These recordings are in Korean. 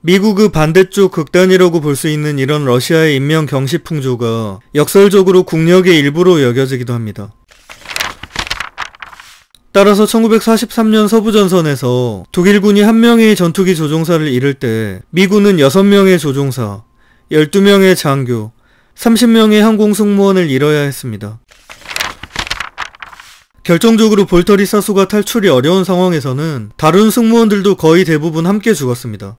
미국의 반대쪽 극단이라고 볼 수 있는 이런 러시아의 인명 경시 풍조가 역설적으로 국력의 일부로 여겨지기도 합니다. 따라서 1943년 서부전선에서 독일군이 1명의 전투기 조종사를 잃을 때 미군은 6명의 조종사, 12명의 장교, 30명의 항공승무원을 잃어야 했습니다. 결정적으로 볼터리 사수가 탈출이 어려운 상황에서는 다른 승무원들도 거의 대부분 함께 죽었습니다.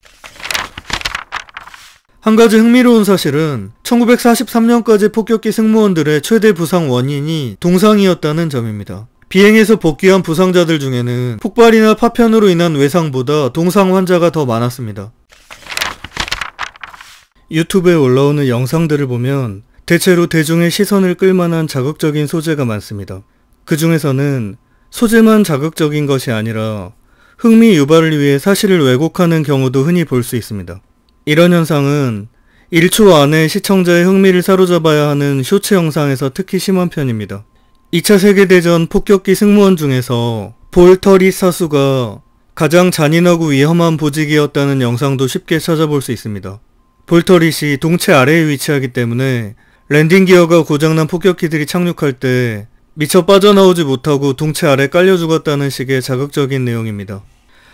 한 가지 흥미로운 사실은 1943년까지 폭격기 승무원들의 최대 부상 원인이 동상이었다는 점입니다. 비행에서 복귀한 부상자들 중에는 폭발이나 파편으로 인한 외상보다 동상 환자가 더 많았습니다. 유튜브에 올라오는 영상들을 보면 대체로 대중의 시선을 끌만한 자극적인 소재가 많습니다. 그 중에서는 소재만 자극적인 것이 아니라 흥미 유발을 위해 사실을 왜곡하는 경우도 흔히 볼 수 있습니다. 이런 현상은 1초 안에 시청자의 흥미를 사로잡아야 하는 쇼츠 영상에서 특히 심한 편입니다. 2차 세계대전 폭격기 승무원 중에서 볼터리 사수가 가장 잔인하고 위험한 보직이었다는 영상도 쉽게 찾아볼 수 있습니다. 볼터릿이 동체 아래에 위치하기 때문에 랜딩 기어가 고장난 폭격기들이 착륙할 때 미처 빠져나오지 못하고 동체 아래 깔려 죽었다는 식의 자극적인 내용입니다.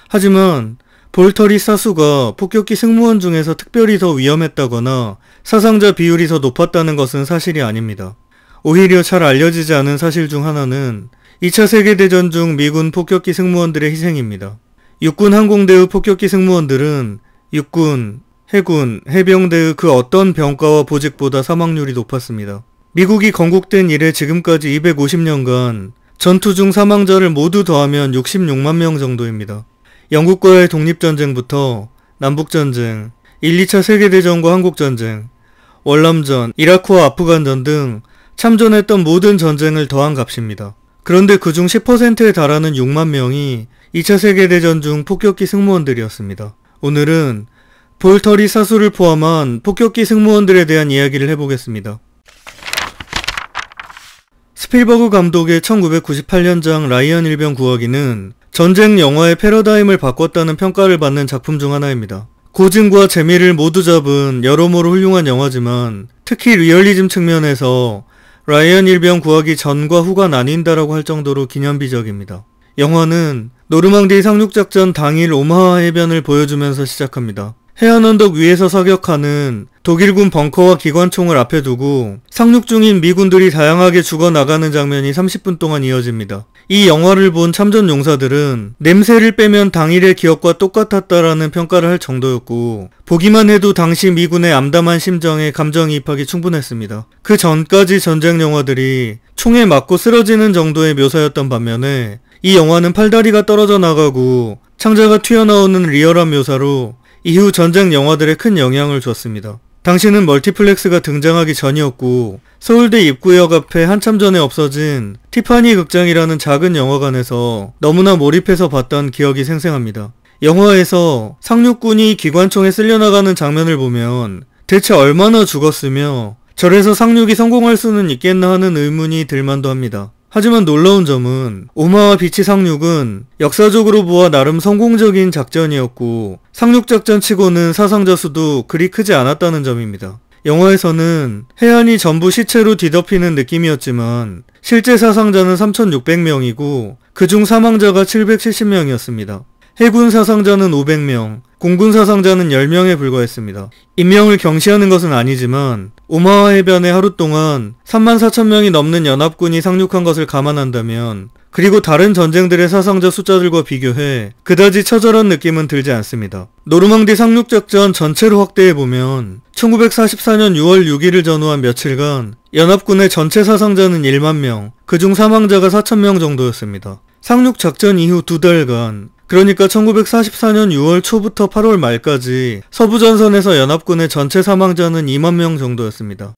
하지만 볼터릿 사수가 폭격기 승무원 중에서 특별히 더 위험했다거나 사상자 비율이 더 높았다는 것은 사실이 아닙니다. 오히려 잘 알려지지 않은 사실 중 하나는 2차 세계대전 중 미군 폭격기 승무원들의 희생입니다. 육군 항공대의 폭격기 승무원들은 육군, 해군, 해병대의 그 어떤 병과와 보직보다 사망률이 높았습니다. 미국이 건국된 이래 지금까지 250년간 전투 중 사망자를 모두 더하면 66만 명 정도입니다. 영국과의 독립전쟁부터 남북전쟁, 1, 2차 세계대전과 한국전쟁, 월남전, 이라크와 아프간전 등 참전했던 모든 전쟁을 더한 값입니다. 그런데 그중 10%에 달하는 6만 명이 2차 세계대전 중 폭격기 승무원들이었습니다. 오늘은 볼터리 사수를 포함한 폭격기 승무원들에 대한 이야기를 해보겠습니다. 스필버그 감독의 1998년작 라이언 일병 구하기는 전쟁 영화의 패러다임을 바꿨다는 평가를 받는 작품 중 하나입니다. 고증과 재미를 모두 잡은 여러모로 훌륭한 영화지만 특히 리얼리즘 측면에서 라이언 일병 구하기 전과 후가 나뉜다라고 할 정도로 기념비적입니다. 영화는 노르망디 상륙작전 당일 오마하 해변을 보여주면서 시작합니다. 해안 언덕 위에서 사격하는 독일군 벙커와 기관총을 앞에 두고 상륙 중인 미군들이 다양하게 죽어나가는 장면이 30분 동안 이어집니다. 이 영화를 본 참전 용사들은 냄새를 빼면 당일의 기억과 똑같았다라는 평가를 할 정도였고 보기만 해도 당시 미군의 암담한 심정에 감정이입하기 충분했습니다. 그 전까지 전쟁 영화들이 총에 맞고 쓰러지는 정도의 묘사였던 반면에 이 영화는 팔다리가 떨어져 나가고 창자가 튀어나오는 리얼한 묘사로 이후 전쟁 영화들에 큰 영향을 줬습니다. 당시는 멀티플렉스가 등장하기 전이었고 서울대 입구역 앞에 한참 전에 없어진 티파니 극장이라는 작은 영화관에서 너무나 몰입해서 봤던 기억이 생생합니다. 영화에서 상륙군이 기관총에 쓸려나가는 장면을 보면 대체 얼마나 죽었으며 저래서 상륙이 성공할 수는 있겠나 하는 의문이 들만도 합니다. 하지만 놀라운 점은 오마하 비치 상륙은 역사적으로 보아 나름 성공적인 작전이었고 상륙작전 치고는 사상자 수도 그리 크지 않았다는 점입니다. 영화에서는 해안이 전부 시체로 뒤덮이는 느낌이었지만 실제 사상자는 3,600명이고 그중 사망자가 770명이었습니다. 해군 사상자는 500명, 공군 사상자는 10명에 불과했습니다. 인명을 경시하는 것은 아니지만 오마하 해변에 하루 동안 34,000명이 넘는 연합군이 상륙한 것을 감안한다면 그리고 다른 전쟁들의 사상자 숫자들과 비교해 그다지 처절한 느낌은 들지 않습니다. 노르망디 상륙작전 전체를 확대해보면 1944년 6월 6일을 전후한 며칠간 연합군의 전체 사상자는 1만 명, 그중 사망자가 4,000명 정도였습니다. 상륙작전 이후 2달간 그러니까 1944년 6월 초부터 8월 말까지 서부전선에서 연합군의 전체 사망자는 2만 명 정도였습니다.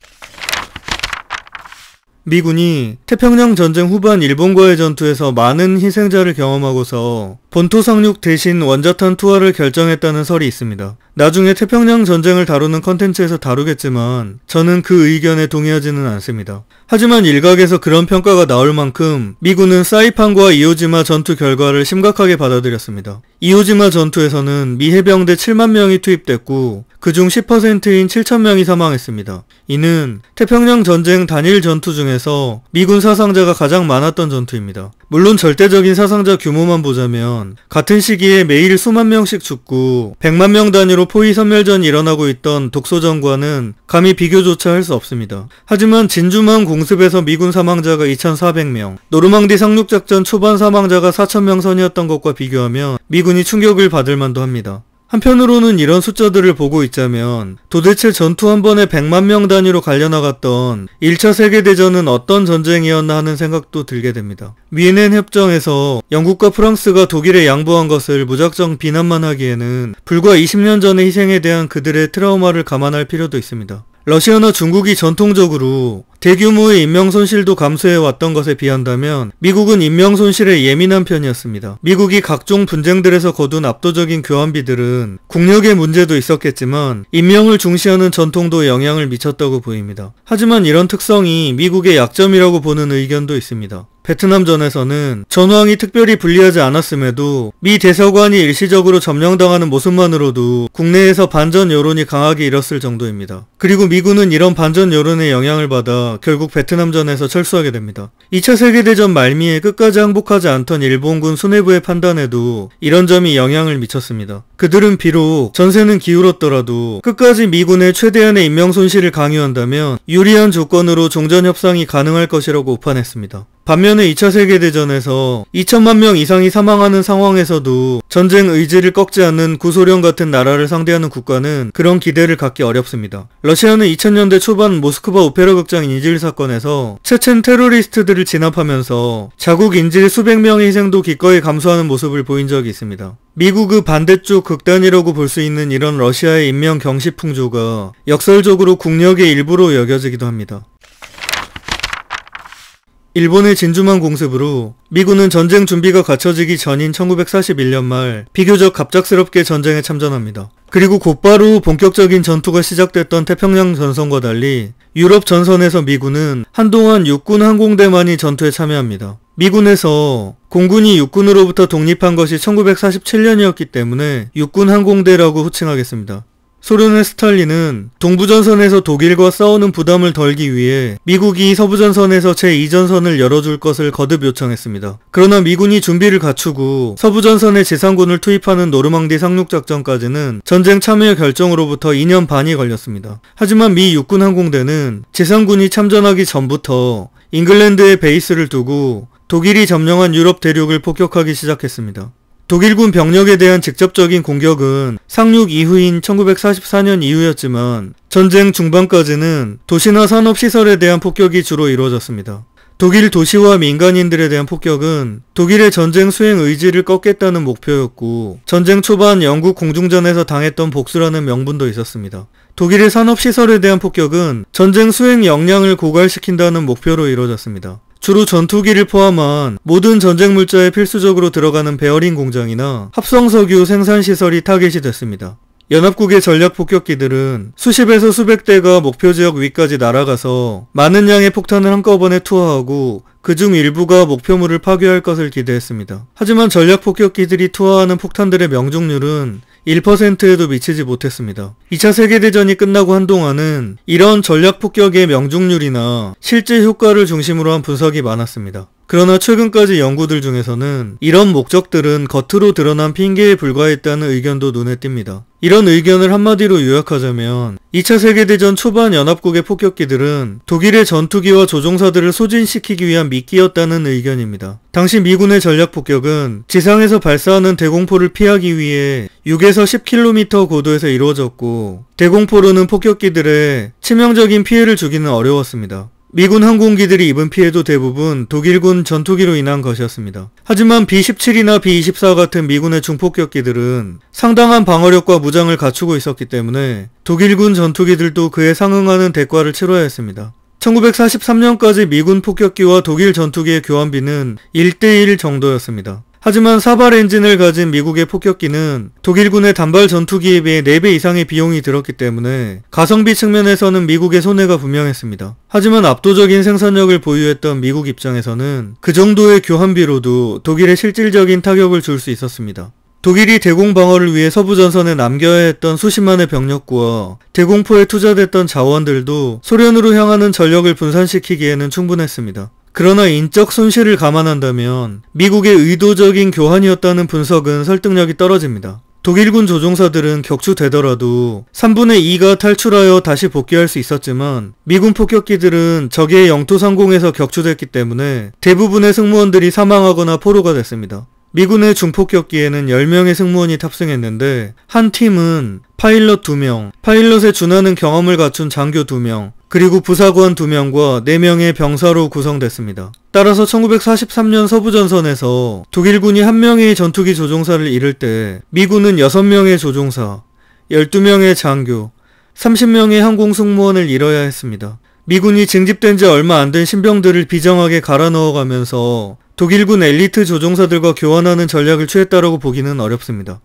미군이 태평양 전쟁 후반 일본과의 전투에서 많은 희생자를 경험하고서 본토 상륙 대신 원자탄 투하를 결정했다는 설이 있습니다. 나중에 태평양 전쟁을 다루는 컨텐츠에서 다루겠지만 저는 그 의견에 동의하지는 않습니다. 하지만 일각에서 그런 평가가 나올 만큼 미군은 사이판과 이오지마 전투 결과를 심각하게 받아들였습니다. 이오지마 전투에서는 미 해병대 7만 명이 투입됐고 그중 10%인 7,000명이 사망했습니다. 이는 태평양 전쟁 단일 전투 중에서 미군 사상자가 가장 많았던 전투입니다. 물론 절대적인 사상자 규모만 보자면 같은 시기에 매일 수만 명씩 죽고 100만 명 단위로 포위 선멸전이 일어나고 있던 독소전과는 감히 비교조차 할 수 없습니다. 하지만 진주만 공습에서 미군 사망자가 2,400명, 노르망디 상륙작전 초반 사망자가 4,000명 선이었던 것과 비교하면 미군이 충격을 받을 만도 합니다. 한편으로는 이런 숫자들을 보고 있자면 도대체 전투 한 번에 100만 명 단위로 갈려나갔던 1차 세계대전은 어떤 전쟁이었나 하는 생각도 들게 됩니다. 위엔엔 협정에서 영국과 프랑스가 독일에 양보한 것을 무작정 비난만 하기에는 불과 20년 전의 희생에 대한 그들의 트라우마를 감안할 필요도 있습니다. 러시아나 중국이 전통적으로 대규모의 인명손실도 감수해왔던 것에 비한다면 미국은 인명손실에 예민한 편이었습니다. 미국이 각종 분쟁들에서 거둔 압도적인 교환비들은 국력의 문제도 있었겠지만 인명을 중시하는 전통도 영향을 미쳤다고 보입니다. 하지만 이런 특성이 미국의 약점이라고 보는 의견도 있습니다. 베트남전에서는 전황이 특별히 불리하지 않았음에도 미 대사관이 일시적으로 점령당하는 모습만으로도 국내에서 반전 여론이 강하게 일었을 정도입니다. 그리고 미군은 이런 반전 여론의 영향을 받아 결국 베트남전에서 철수하게 됩니다. 2차 세계대전 말미에 끝까지 항복하지 않던 일본군 수뇌부의 판단에도 이런 점이 영향을 미쳤습니다. 그들은 비록 전세는 기울었더라도 끝까지 미군의 최대한의 인명손실을 강요한다면 유리한 조건으로 종전협상이 가능할 것이라고 오판했습니다. 반면에 2차 세계대전에서 2천만 명 이상이 사망하는 상황에서도 전쟁 의지를 꺾지 않는 구소련 같은 나라를 상대하는 국가는 그런 기대를 갖기 어렵습니다. 러시아는 2000년대 초반 모스크바 오페라 극장 인질 사건에서 체첸 테러리스트들을 진압하면서 자국 인질 수백 명의 희생도 기꺼이 감수하는 모습을 보인 적이 있습니다. 미국의 반대쪽 극단이라고 볼 수 있는 이런 러시아의 인명 경시 풍조가 역설적으로 국력의 일부로 여겨지기도 합니다. 일본의 진주만 공습으로 미군은 전쟁 준비가 갖춰지기 전인 1941년 말 비교적 갑작스럽게 전쟁에 참전합니다. 그리고 곧바로 본격적인 전투가 시작됐던 태평양 전선과 달리 유럽 전선에서 미군은 한동안 육군 항공대만이 전투에 참여합니다. 미군에서 공군이 육군으로부터 독립한 것이 1947년이었기 때문에 육군 항공대라고 호칭하겠습니다. 소련의 스탈린은 동부전선에서 독일과 싸우는 부담을 덜기 위해 미국이 서부전선에서 제2전선을 열어줄 것을 거듭 요청했습니다. 그러나 미군이 준비를 갖추고 서부전선에 지상군을 투입하는 노르망디 상륙작전까지는 전쟁 참여 결정으로부터 2년 반이 걸렸습니다. 하지만 미 육군 항공대는 지상군이 참전하기 전부터 잉글랜드에 베이스를 두고 독일이 점령한 유럽 대륙을 폭격하기 시작했습니다. 독일군 병력에 대한 직접적인 공격은 상륙 이후인 1944년 이후였지만 전쟁 중반까지는 도시나 산업시설에 대한 폭격이 주로 이루어졌습니다. 독일 도시와 민간인들에 대한 폭격은 독일의 전쟁 수행 의지를 꺾겠다는 목표였고 전쟁 초반 영국 공중전에서 당했던 복수라는 명분도 있었습니다. 독일의 산업시설에 대한 폭격은 전쟁 수행 역량을 고갈시킨다는 목표로 이루어졌습니다. 주로 전투기를 포함한 모든 전쟁 물자에 필수적으로 들어가는 베어링 공장이나 합성석유 생산시설이 타겟이 됐습니다. 연합국의 전략 폭격기들은 수십에서 수백 대가 목표 지역 위까지 날아가서 많은 양의 폭탄을 한꺼번에 투하하고 그중 일부가 목표물을 파괴할 것을 기대했습니다. 하지만 전략 폭격기들이 투하하는 폭탄들의 명중률은 1%에도 미치지 못했습니다. 2차 세계대전이 끝나고 한동안은 이런 전략 폭격의 명중률이나 실제 효과를 중심으로 한 분석이 많았습니다. 그러나 최근까지 연구들 중에서는 이런 목적들은 겉으로 드러난 핑계에 불과했다는 의견도 눈에 띕니다. 이런 의견을 한마디로 요약하자면 2차 세계대전 초반 연합국의 폭격기들은 독일의 전투기와 조종사들을 소진시키기 위한 미끼였다는 의견입니다. 당시 미군의 전략 폭격은 지상에서 발사하는 대공포를 피하기 위해 6에서 10km 고도에서 이루어졌고 대공포로는 폭격기들의 치명적인 피해를 주기는 어려웠습니다. 미군 항공기들이 입은 피해도 대부분 독일군 전투기로 인한 것이었습니다. 하지만 B-17이나 B-24 같은 미군의 중폭격기들은 상당한 방어력과 무장을 갖추고 있었기 때문에 독일군 전투기들도 그에 상응하는 대가를 치러야 했습니다. 1943년까지 미군 폭격기와 독일 전투기의 교환비는 1대1 정도였습니다. 하지만 사발 엔진을 가진 미국의 폭격기는 독일군의 단발 전투기에 비해 4배 이상의 비용이 들었기 때문에 가성비 측면에서는 미국의 손해가 분명했습니다. 하지만 압도적인 생산력을 보유했던 미국 입장에서는 그 정도의 교환비로도 독일에 실질적인 타격을 줄 수 있었습니다. 독일이 대공 방어를 위해 서부 전선에 남겨야 했던 수십만의 병력과 대공포에 투자됐던 자원들도 소련으로 향하는 전력을 분산시키기에는 충분했습니다. 그러나 인적 손실을 감안한다면 미국의 의도적인 교환이었다는 분석은 설득력이 떨어집니다. 독일군 조종사들은 격추되더라도 3분의 2가 탈출하여 다시 복귀할 수 있었지만 미군 폭격기들은 적의 영토 상공에서 격추됐기 때문에 대부분의 승무원들이 사망하거나 포로가 됐습니다. 미군의 중폭격기에는 10명의 승무원이 탑승했는데 한 팀은 파일럿 2명, 파일럿에 준하는 경험을 갖춘 장교 2명, 그리고 부사관 2명과 4명의 병사로 구성됐습니다. 따라서 1943년 서부전선에서 독일군이 1명의 전투기 조종사를 잃을 때 미군은 6명의 조종사, 12명의 장교, 30명의 항공 승무원을 잃어야 했습니다. 미군이 징집된 지 얼마 안 된 신병들을 비정하게 갈아 넣어가면서 독일군 엘리트 조종사들과 교환하는 전략을 취했다라고 보기는 어렵습니다.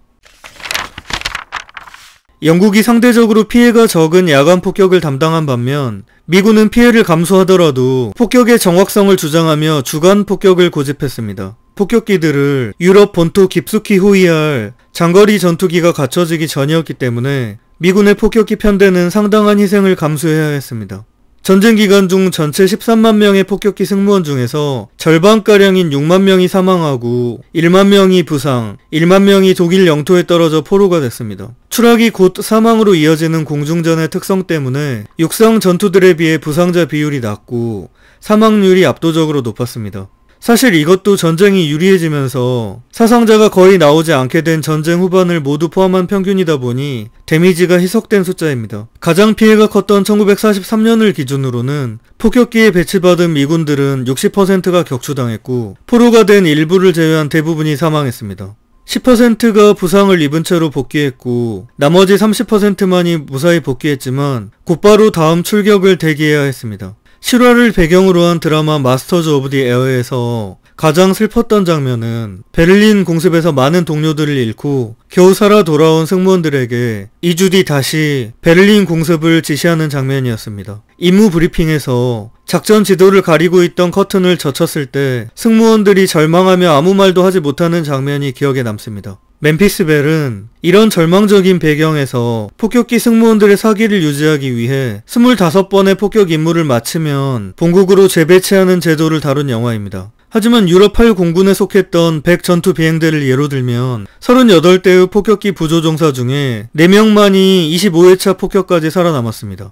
영국이 상대적으로 피해가 적은 야간 폭격을 담당한 반면 미군은 피해를 감수하더라도 폭격의 정확성을 주장하며 주간 폭격을 고집했습니다. 폭격기들을 유럽 본토 깊숙이 호위할 장거리 전투기가 갖춰지기 전이었기 때문에 미군의 폭격기 편대는 상당한 희생을 감수해야 했습니다. 전쟁 기간 중 전체 13만 명의 폭격기 승무원 중에서 절반가량인 6만 명이 사망하고 1만 명이 부상, 1만 명이 독일 영토에 떨어져 포로가 됐습니다. 추락이 곧 사망으로 이어지는 공중전의 특성 때문에 육상 전투들에 비해 부상자 비율이 낮고 사망률이 압도적으로 높았습니다. 사실 이것도 전쟁이 유리해지면서 사상자가 거의 나오지 않게 된 전쟁 후반을 모두 포함한 평균이다 보니 데미지가 희석된 숫자입니다. 가장 피해가 컸던 1943년을 기준으로는 폭격기에 배치받은 미군들은 60%가 격추당했고 포로가 된 일부를 제외한 대부분이 사망했습니다. 10%가 부상을 입은 채로 복귀했고 나머지 30%만이 무사히 복귀했지만 곧바로 다음 출격을 대기해야 했습니다. 실화를 배경으로 한 드라마 마스터즈 오브 디 에어에서 가장 슬펐던 장면은 베를린 공습에서 많은 동료들을 잃고 겨우 살아 돌아온 승무원들에게 2주 뒤 다시 베를린 공습을 지시하는 장면이었습니다. 임무 브리핑에서 작전 지도를 가리고 있던 커튼을 젖혔을 때 승무원들이 절망하며 아무 말도 하지 못하는 장면이 기억에 남습니다. 멤피스 벨은 이런 절망적인 배경에서 폭격기 승무원들의 사기를 유지하기 위해 25번의 폭격 임무를 마치면 본국으로 재배치하는 제도를 다룬 영화입니다. 하지만 유럽 8 공군에 속했던 100 전투 비행대를 예로 들면 38대의 폭격기 부조종사 중에 4명만이 25회차 폭격까지 살아남았습니다.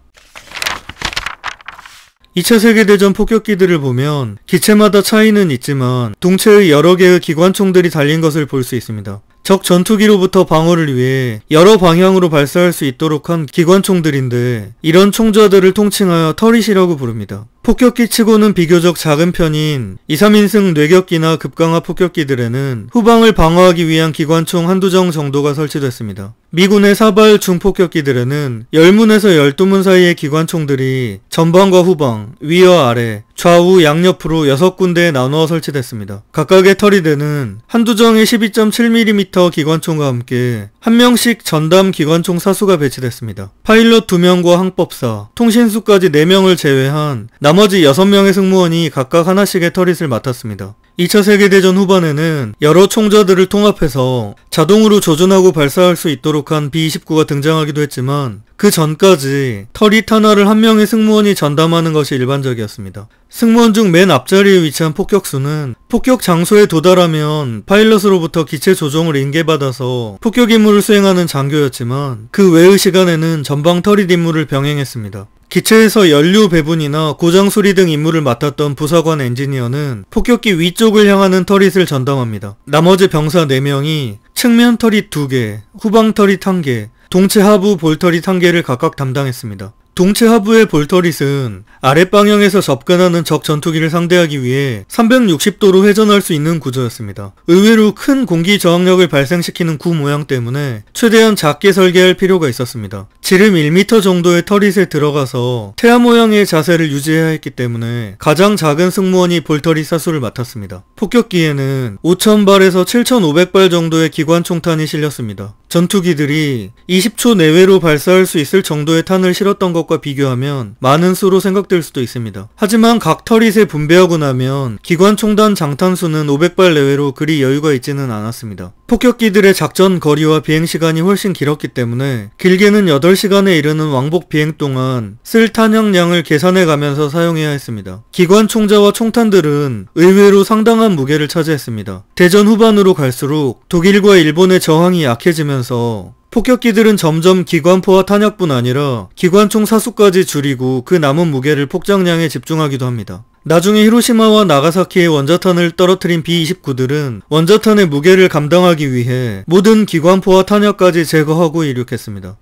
2차 세계대전 폭격기들을 보면 기체마다 차이는 있지만 동체의 여러 개의 기관총들이 달린 것을 볼 수 있습니다. 적 전투기로부터 방어를 위해 여러 방향으로 발사할 수 있도록 한 기관총들인데 이런 총좌들을 통칭하여 터릿이라고 부릅니다. 폭격기 치고는 비교적 작은 편인 2, 3인승 뇌격기나 급강화 폭격기들에는 후방을 방어하기 위한 기관총 한두 정 정도가 설치됐습니다. 미군의 사발 중폭격기들에는 10문에서 12문 사이의 기관총들이 전방과 후방, 위와 아래, 좌우 양옆으로 6군데에 나누어 설치됐습니다. 각각의 터릿에는 한두 정의 12.7mm 기관총과 함께 한 명씩 전담 기관총 사수가 배치됐습니다. 파일럿 2명과 항법사, 통신수까지 4명을 제외한 나머지 6명의 승무원이 각각 하나씩의 터릿을 맡았습니다. 2차 세계대전 후반에는 여러 총좌들을 통합해서 자동으로 조준하고 발사할 수 있도록 한 B-29가 등장하기도 했지만 그 전까지 터릿 하나를 한 명의 승무원이 전담하는 것이 일반적이었습니다. 승무원 중 맨 앞자리에 위치한 폭격수는 폭격 장소에 도달하면 파일럿으로부터 기체 조종을 인계받아서 폭격 임무를 수행하는 장교였지만 그 외의 시간에는 전방 터릿 임무를 병행했습니다. 기체에서 연료 배분이나 고장 수리 등 임무를 맡았던 부사관 엔지니어는 폭격기 위쪽을 향하는 터릿을 전담합니다. 나머지 병사 4명이 측면 터릿 2개, 후방 터릿 1개, 동체 하부 볼 터릿 1개를 각각 담당했습니다. 동체 하부의 볼 터릿은 아랫방향에서 접근하는 적 전투기를 상대하기 위해 360도로 회전할 수 있는 구조였습니다. 의외로 큰 공기 저항력을 발생시키는 구 모양 때문에 최대한 작게 설계할 필요가 있었습니다. 지름 1m 정도의 터릿에 들어가서 태아 모양의 자세를 유지해야 했기 때문에 가장 작은 승무원이 볼터릿 사수를 맡았습니다. 폭격기에는 5,000발에서 7,500발 정도의 기관총탄이 실렸습니다. 전투기들이 20초 내외로 발사할 수 있을 정도의 탄을 실었던 것과 비교하면 많은 수로 생각될 수도 있습니다. 하지만 각 터릿에 분배하고 나면 기관총단 장탄수는 500발 내외로 그리 여유가 있지는 않았습니다. 폭격기들의 작전 거리와 비행시간이 훨씬 길었기 때문에 길게는 8시간에 이르는 왕복 비행 동안 쓸 탄약량을 계산해 가면서 사용해야 했습니다. 기관총자와 총탄들은 의외로 상당한 무게를 차지했습니다. 대전 후반으로 갈수록 독일과 일본의 저항이 약해지면서 폭격기들은 점점 기관포와 탄약뿐 아니라 기관총 사수까지 줄이고 그 남은 무게를 폭장량에 집중하기도 합니다. 나중에 히로시마와 나가사키의 원자탄을 떨어뜨린 B-29들은 원자탄의 무게를 감당하기 위해 모든 기관포와 탄약까지 제거하고 이륙했습니다.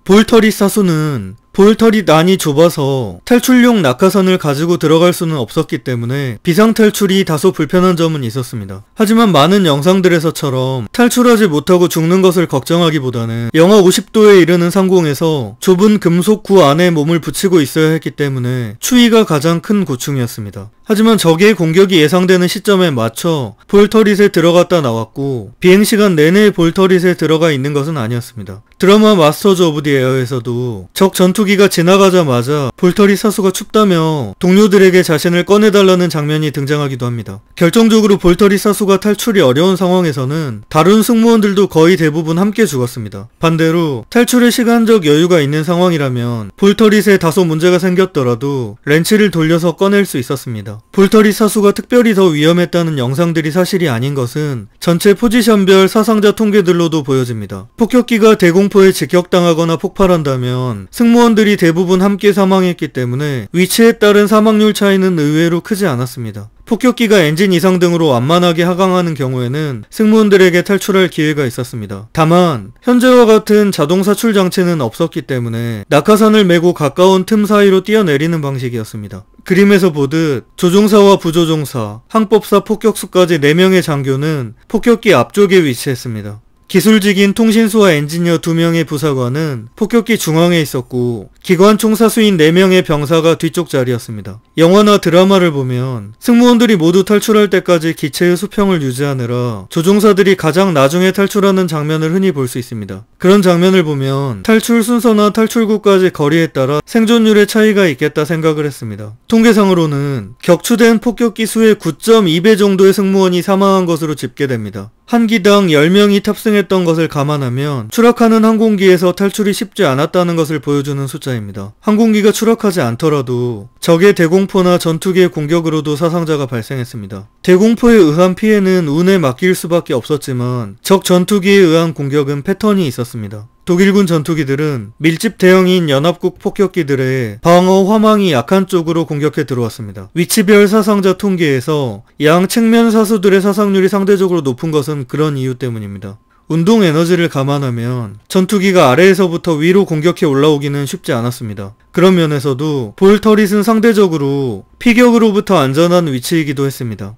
볼터릿 사수는 볼터릿 안이 좁아서 탈출용 낙하산을 가지고 들어갈 수는 없었기 때문에 비상탈출이 다소 불편한 점은 있었습니다. 하지만 많은 영상들에서처럼 탈출하지 못하고 죽는 것을 걱정하기보다는 영하 50도에 이르는 상공에서 좁은 금속구 안에 몸을 붙이고 있어야 했기 때문에 추위가 가장 큰 고충이었습니다. 하지만 적의 공격이 예상되는 시점에 맞춰 볼터릿에 들어갔다 나왔고 비행시간 내내 볼터릿에 들어가 있는 것은 아니었습니다. 드라마 마스터즈 오브 디 에어에서도 적 전투기가 지나가자마자 볼터릿 사수가 춥다며 동료들에게 자신을 꺼내달라는 장면이 등장하기도 합니다. 결정적으로 볼터릿 사수가 탈출이 어려운 상황에서는 다른 승무원들도 거의 대부분 함께 죽었습니다. 반대로 탈출에 시간적 여유가 있는 상황이라면 볼터릿에 다소 문제가 생겼더라도 렌치를 돌려서 꺼낼 수 있었습니다. 볼터릿 사수가 특별히 더 위험했다는 영상들이 사실이 아닌 것은 전체 포지션별 사상자 통계들로도 보여집니다. 폭격기가 대공포에 직격당하거나 폭발한다면 승무원들이 대부분 함께 사망했기 때문에 위치에 따른 사망률 차이는 의외로 크지 않았습니다. 폭격기가 엔진 이상 등으로 완만하게 하강하는 경우에는 승무원들에게 탈출할 기회가 있었습니다. 다만 현재와 같은 자동 사출 장치는 없었기 때문에 낙하산을 메고 가까운 틈 사이로 뛰어내리는 방식이었습니다. 그림에서 보듯 조종사와 부조종사, 항법사, 폭격수까지 4명의 장교는 폭격기 앞쪽에 위치했습니다. 기술직인 통신수와 엔지니어 2명의 부사관은 폭격기 중앙에 있었고 기관총 사수인 4명의 병사가 뒤쪽 자리였습니다. 영화나 드라마를 보면 승무원들이 모두 탈출할 때까지 기체의 수평을 유지하느라 조종사들이 가장 나중에 탈출하는 장면을 흔히 볼 수 있습니다. 그런 장면을 보면 탈출 순서나 탈출구까지 거리에 따라 생존율의 차이가 있겠다 생각을 했습니다. 통계상으로는 격추된 폭격기 수의 9.2배 정도의 승무원이 사망한 것으로 집계됩니다. 한 기당 10명이 탑승했던 것을 감안하면 추락하는 항공기에서 탈출이 쉽지 않았다는 것을 보여주는 숫자입니다. 항공기가 추락하지 않더라도 적의 대공포나 전투기의 공격으로도 사상자가 발생했습니다. 대공포에 의한 피해는 운에 맡길 수밖에 없었지만 적 전투기에 의한 공격은 패턴이 있었습니다. 독일군 전투기들은 밀집 대형인 연합국 폭격기들의 방어 화망이 약한 쪽으로 공격해 들어왔습니다. 위치별 사상자 통계에서 양 측면 사수들의 사상률이 상대적으로 높은 것은 그런 이유 때문입니다. 운동 에너지를 감안하면 전투기가 아래에서부터 위로 공격해 올라오기는 쉽지 않았습니다. 그런 면에서도 볼터릿은 상대적으로 피격으로부터 안전한 위치이기도 했습니다.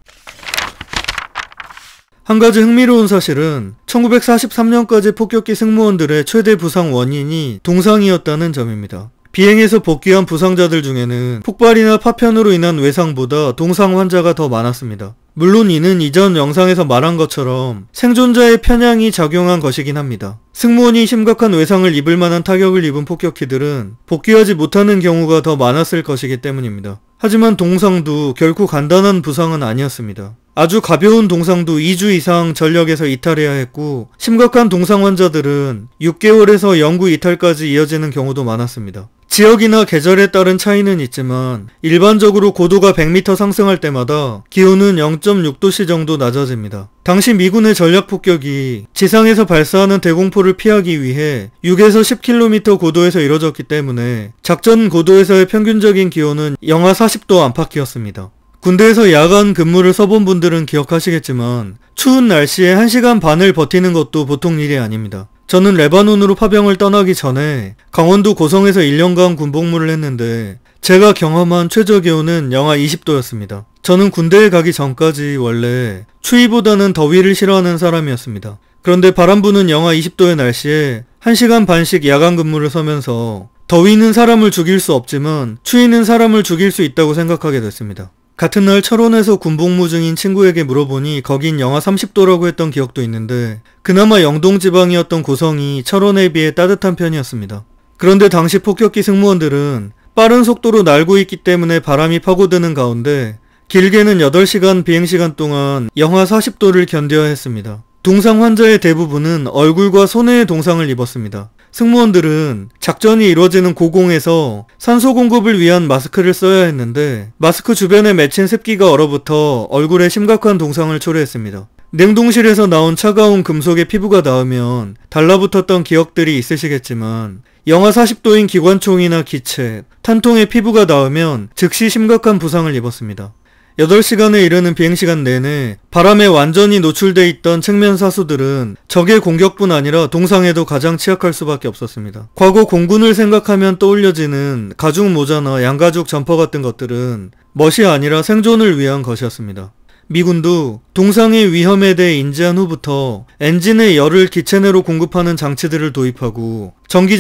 한 가지 흥미로운 사실은 1943년까지 폭격기 승무원들의 최대 부상 원인이 동상이었다는 점입니다. 비행에서 복귀한 부상자들 중에는 폭발이나 파편으로 인한 외상보다 동상 환자가 더 많았습니다. 물론 이는 이전 영상에서 말한 것처럼 생존자의 편향이 작용한 것이긴 합니다. 승무원이 심각한 외상을 입을 만한 타격을 입은 폭격기들은 복귀하지 못하는 경우가 더 많았을 것이기 때문입니다. 하지만 동상도 결코 간단한 부상은 아니었습니다. 아주 가벼운 동상도 2주 이상 전력에서 이탈해야 했고 심각한 동상 환자들은 6개월에서 영구 이탈까지 이어지는 경우도 많았습니다. 지역이나 계절에 따른 차이는 있지만 일반적으로 고도가 100m 상승할 때마다 기온은 0.6도씨 정도 낮아집니다. 당시 미군의 전략 폭격이 지상에서 발사하는 대공포를 피하기 위해 6에서 10km 고도에서 이뤄졌기 때문에 작전 고도에서의 평균적인 기온은 영하 40도 안팎이었습니다. 군대에서 야간 근무를 써본 분들은 기억하시겠지만 추운 날씨에 1시간 반을 버티는 것도 보통 일이 아닙니다. 저는 레바논으로 파병을 떠나기 전에 강원도 고성에서 1년간 군복무를 했는데 제가 경험한 최저기온은 영하 20도였습니다. 저는 군대에 가기 전까지 원래 추위보다는 더위를 싫어하는 사람이었습니다. 그런데 바람 부는 영하 20도의 날씨에 1시간 반씩 야간 근무를 서면서 더위는 사람을 죽일 수 없지만 추위는 사람을 죽일 수 있다고 생각하게 됐습니다. 같은 날 철원에서 군복무 중인 친구에게 물어보니 거긴 영하 30도라고 했던 기억도 있는데 그나마 영동 지방이었던 고성이 철원에 비해 따뜻한 편이었습니다. 그런데 당시 폭격기 승무원들은 빠른 속도로 날고 있기 때문에 바람이 파고드는 가운데 길게는 8시간 비행시간 동안 영하 40도를 견뎌야 했습니다. 동상 환자의 대부분은 얼굴과 손해의 동상을 입었습니다. 승무원들은 작전이 이루어지는 고공에서 산소 공급을 위한 마스크를 써야 했는데 마스크 주변에 맺힌 습기가 얼어붙어 얼굴에 심각한 동상을 초래했습니다. 냉동실에서 나온 차가운 금속의 피부가 닿으면 달라붙었던 기억들이 있으시겠지만 영하 40도인 기관총이나 기체, 탄통에 피부가 닿으면 즉시 심각한 부상을 입었습니다. 8시간에 이르는 비행시간 내내 바람에 완전히 노출돼 있던 측면 사수들은 적의 공격뿐 아니라 동상에도 가장 취약할 수밖에 없었습니다. 과거 공군을 생각하면 떠올려지는 가죽 모자나 양가죽 점퍼 같은 것들은 멋이 아니라 생존을 위한 것이었습니다. 미군도 동상의 위험에 대해 인지한 후부터 엔진의 열을 기체 내로 공급하는 장치들을 도입하고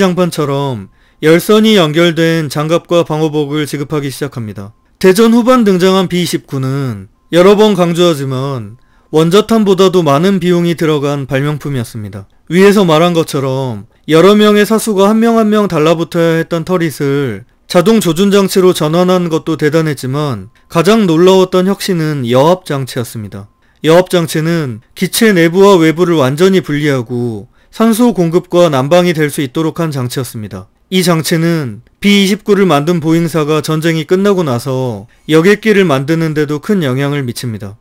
전기장판처럼 열선이 연결된 장갑과 방호복을 지급하기 시작합니다. 대전 후반 등장한 B-29는 여러 번 강조하지만 원자탄보다도 많은 비용이 들어간 발명품이었습니다. 위에서 말한 것처럼 여러 명의 사수가 한 명 한 명 달라붙어야 했던 터릿을 자동 조준 장치로 전환한 것도 대단했지만 가장 놀라웠던 혁신은 여압 장치였습니다. 여압 장치는 기체 내부와 외부를 완전히 분리하고 산소 공급과 난방이 될 수 있도록 한 장치였습니다. 이 장치는 B-29를 만든 보잉사가 전쟁이 끝나고 나서 여객기를 만드는 데도 큰 영향을 미칩니다.